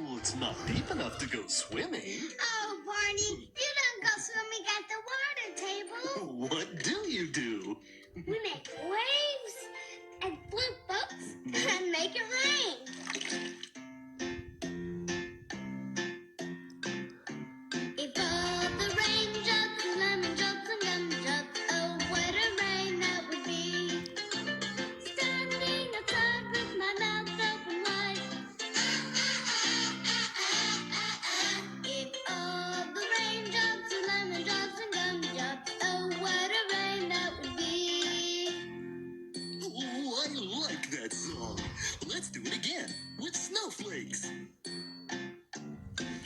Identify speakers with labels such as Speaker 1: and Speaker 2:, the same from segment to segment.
Speaker 1: Well, it's not deep enough to go swimming.
Speaker 2: Oh, Barney, you don't go swimming at the water table.
Speaker 1: What do you do?
Speaker 2: We make waves and float boats and make it rain. If all the raindrops and lemon drops and gumdrops, oh, what a rain that would be. Standing outside with my mouth open wide. If all the raindrops and lemon drops and gumdrops, oh, what a rain that would be.
Speaker 1: Oh, I like that song. Let's do it again with snowflakes.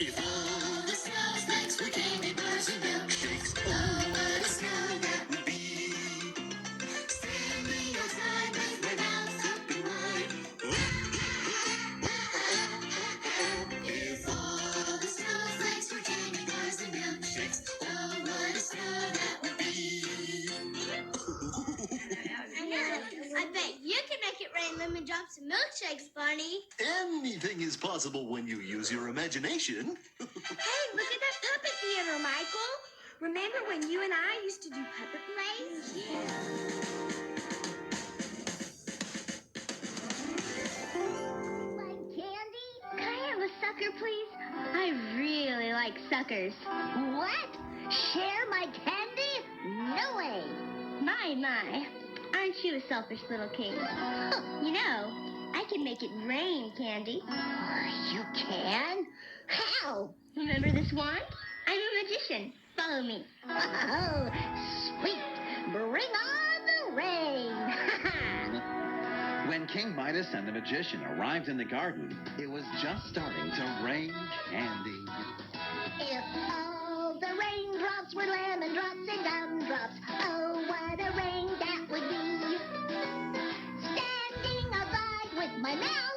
Speaker 1: If all the snowflakes were candy bars and milkshakes, oh, what a snow that would be. Standing outside with my mouth open wide. If all the snowflakes were candy bars and milkshakes, oh, what a snow that would be.
Speaker 2: I bet you can make it rain lemon drops and milkshakes, Barney.
Speaker 1: Anything is possible when you use your imagination.
Speaker 2: Hey, look at that puppet theater, Michael. Remember when you and I used to do puppet plays? Like candy? Can I have a sucker, please? I really like suckers. What? Share my candy? No way. My. Aren't you a selfish little king? You know, I can make it rain candy. You can? How? Remember this wand? I'm a magician. Follow me. Oh, sweet. Bring on the rain.
Speaker 3: When King Midas and the magician arrived in the garden, it was just starting to rain candy.
Speaker 2: If all the raindrops were lemon drops and gumdrops, oh, what a rain that would be. Standing outside with my mouth